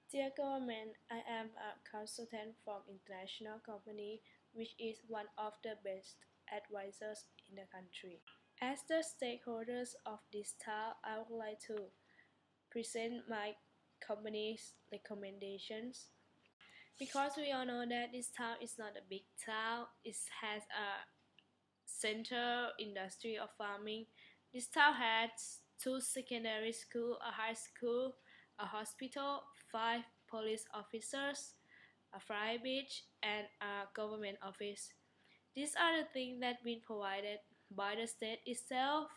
Dear government, I am a consultant from international company which is one of the best advisors in the country. As the stakeholders of this town, I would like to present my company's recommendations. Because we all know that this town is not a big town, it has a center industry of farming. This town has two secondary schools, a high school, a hospital, five police officers, a fire beach, and a government office. These are the things that been provided by the state itself.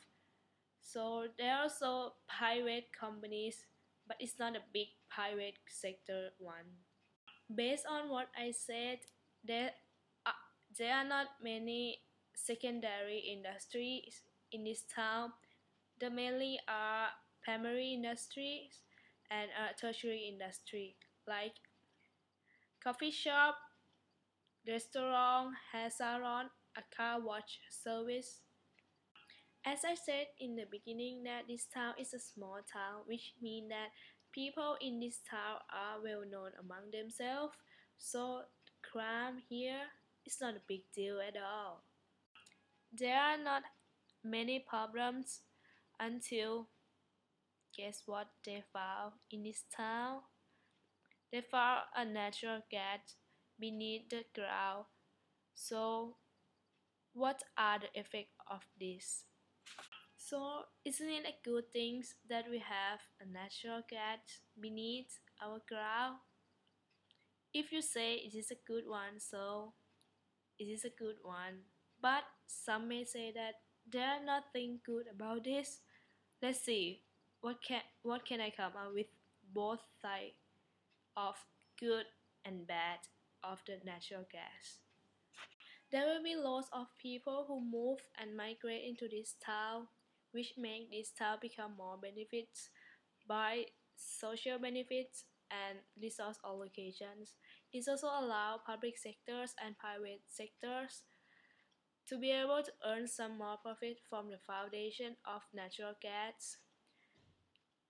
So there are also private companies, but it's not a big private sector one. Based on what I said, there are, there are not many secondary industries in this town. The mainly are primary industries and tertiary industry like coffee shop, restaurant, hair salon, a car wash service. As I said in the beginning that this town is a small town, which means that people in this town are well known among themselves, so crime here is not a big deal at all. There are not many problems until guess what they found in this town? They found a natural gas beneath the ground. So what are the effects of this? So, isn't it a good thing that we have a natural gas beneath our ground? If you say it is a good one, so it is a good one. But some may say that there are nothing good about this. Let's see, what can I come up with both sides of good and bad of the natural gas? There will be lots of people who move and migrate into this town, which make this town become more benefits by social benefits and resource allocations. It also allows public sectors and private sectors to be able to earn some more profit from the foundation of natural gas.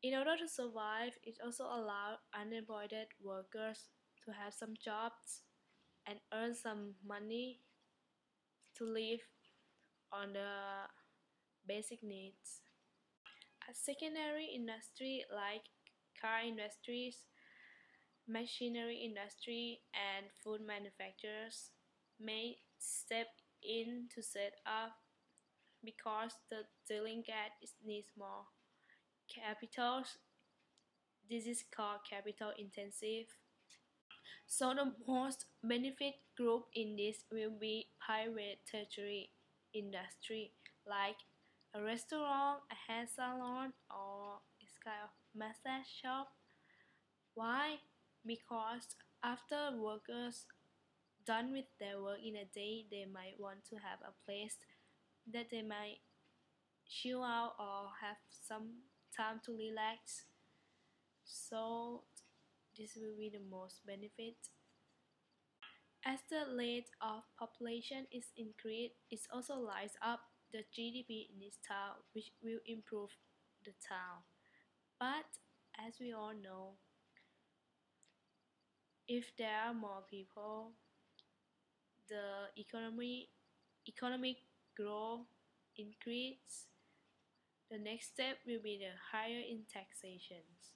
In order to survive, it also allows unemployed workers to have some jobs and earn some money to live on the basic needs. A secondary industry like car industries, machinery industry, and food manufacturers may step in to set up because the dealing gas needs more capital. This is called capital intensive. So the most benefit group in this will be private tertiary industry like a restaurant, a hair salon, or this kind of massage shop. Why? Because after workers done with their work in a day, they might want to have a place that they might chill out or have some time to relax. So this will be the most benefit. As the rate of population is increased, it also lights up the GDP in this town, which will improve the town. But as we all know, if there are more people, the economic growth increase. The next step will be the higher in taxations.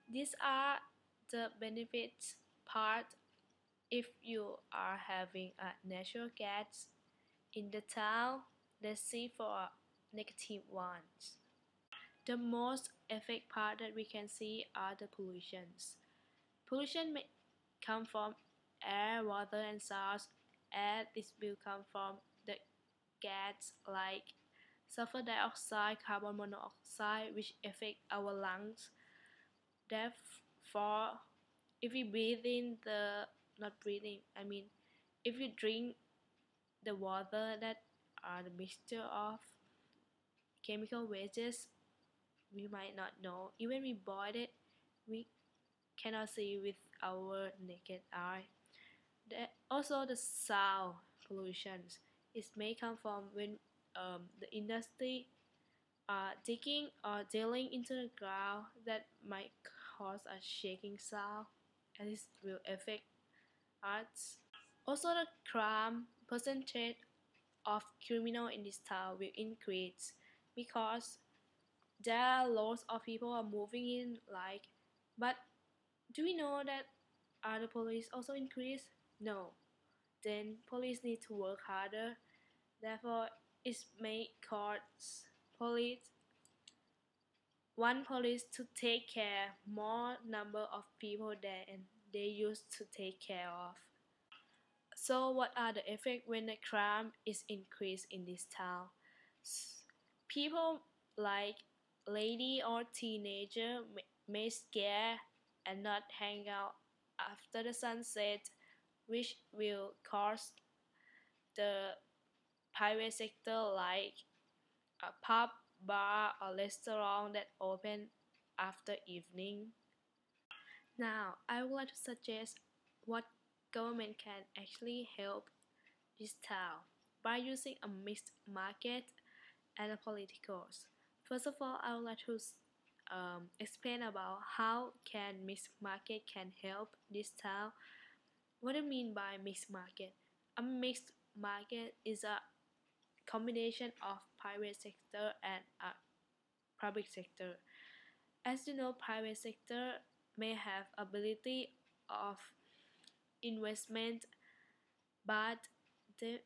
These are the benefits part if you are having a natural gas in the town. Let's see for negative ones. The most effect part that we can see are the pollutions. Pollution may come from air, water, and sound. Air, this will come from the gas like sulfur dioxide, carbon monoxide, which affect our lungs. Therefore, if we breathe in the not breathing, I mean, if we drink the water that are the mixture of chemical wastes, we might not know. Even we boil it, we cannot see with our naked eye. Also, the sound pollutions. It may come from when the industry are digging or drilling into the ground that might cause a shaking sound, and this will affect us. Also, the crime percentage of criminal in this town will increase because there are lots of people are moving in. But do we know that other police also increase? No. Then police need to work harder. Therefore, it may cause police one police to take care more number of people than they used to take care of. So what are the effects when the crime is increased in this town? People like lady or teenager may scare and not hang out after the sunset, which will cause the private sector like a pub, bar, or restaurant that open after evening. Now, I would like to suggest what government can actually help this town by using a mixed market and a politicals. First of all, I would like to explain about how can mixed market can help this town. What do I mean by mixed market? A mixed market is a combination of private sector and a public sector. As you know, private sector may have ability of investment, but they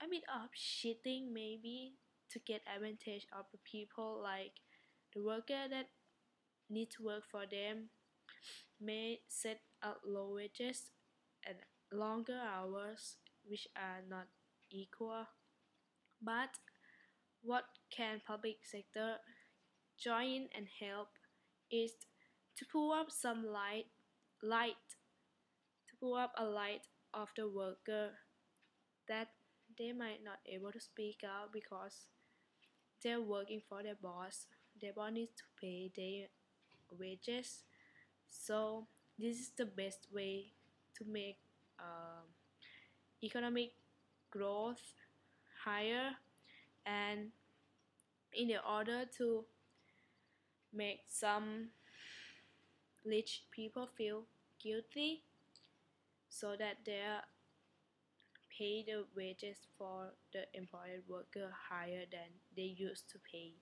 a bit of cheating maybe to get advantage of the people, like the worker that need to work for them may set up low wages and longer hours which are not equal. But what can public sector join and help is to pull up some light to pull up a light of the worker that they might not able to speak out because they're working for their boss. Their boss needs to pay their wages. So this is the best way to make economic growth higher, and in the order to make some rich people feel guilty so that they pay the wages for the employed worker higher than they used to pay.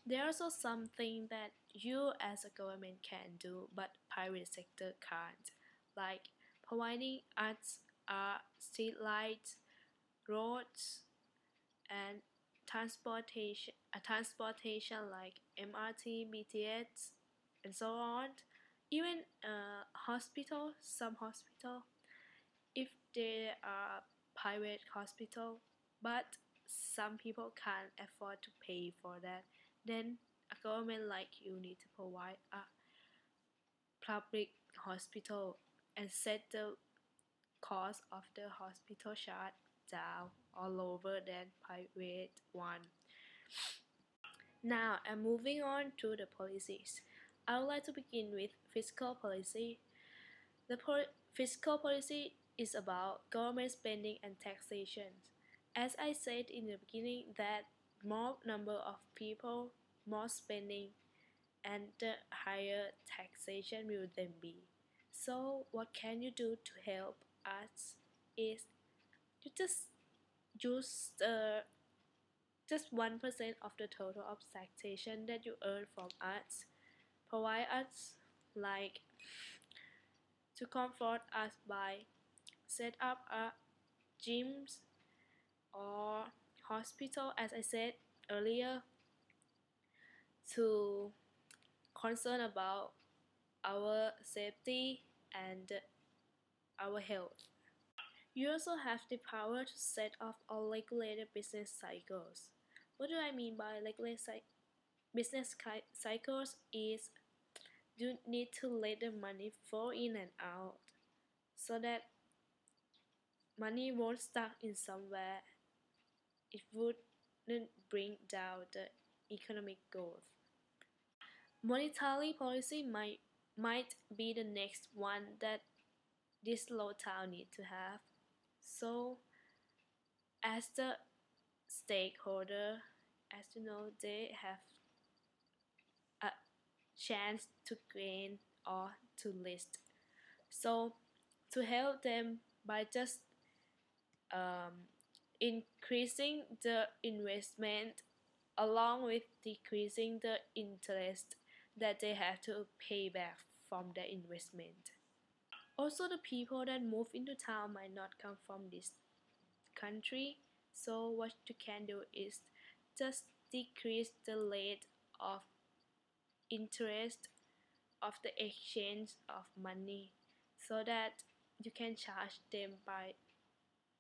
There are also something that you as a government can do but private sector can't, like providing us street lights, roads, and transportation like MRT, BTS, and so on. Even some hospital, if they are private hospital, but some people can't afford to pay for that, then a government like you need to provide a public hospital and set the cost of the hospital charge down or lower than private one. Now I'm moving on to the policies. I would like to begin with fiscal policy. The fiscal policy is about government spending and taxation. As I said in the beginning, that more number of people, more spending, and the higher taxation will then be. So what can you do to help us is to just use just 1% of the total of taxation that you earn from us. Provide us like to comfort us by set up a gyms or hospital, as I said earlier, to concern about our safety and our health. You also have the power to set off all regulated business cycles. What do I mean by regulated business cycles is you need to let the money flow in and out so that money won't stuck in somewhere. It wouldn't bring down the economic growth. Monetary policy might be the next one that this low town need to have. So as the stakeholder, as you know, they have a chance to gain or to list. So to help them by just um, increasing the investment along with decreasing the interest that they have to pay back from the investment. Also, the people that move into town might not come from this country, so what you can do is just decrease the rate of interest of the exchange of money so that you can charge them by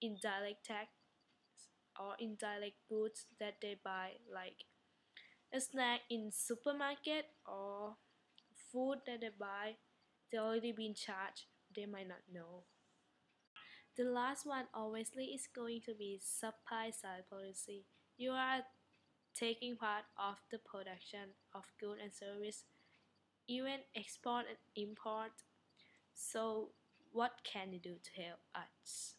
indirect tax or indirect goods that they buy, like a snack in supermarket or food that they buy. They already been charged, they might not know. The last one obviously is going to be supply side policy. You are taking part of the production of goods and service, even export and import. So what can you do to help us?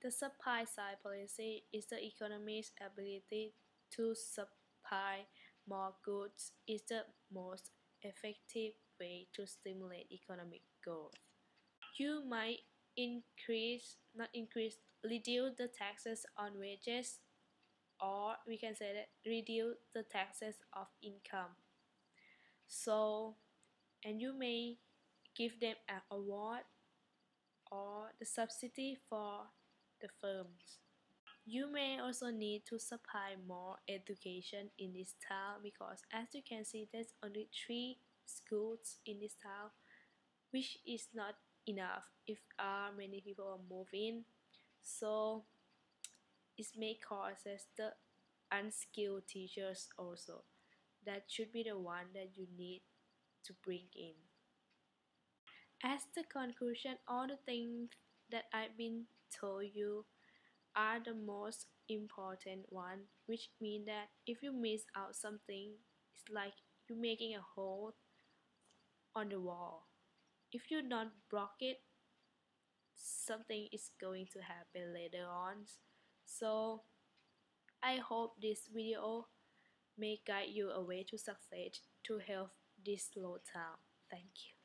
The supply side policy is the economy's ability to supply more goods is the most effective way to stimulate economic growth. You might reduce the taxes on wages, or we can say that reduce the taxes of income. So, and you may give them an award or the subsidy for the firms. You may also need to supply more education in this town because as you can see there's only 3 schools in this town, which is not enough if many people move in. So it may causes the unskilled teachers also. That should be the one that you need to bring in. As the conclusion, all the things that I've been told you are the most important one, which means that if you miss out something, it's like you making a hole on the wall. If you not block it, something is going to happen later on. So I hope this video may guide you a way to success to help this slow town. Thank you.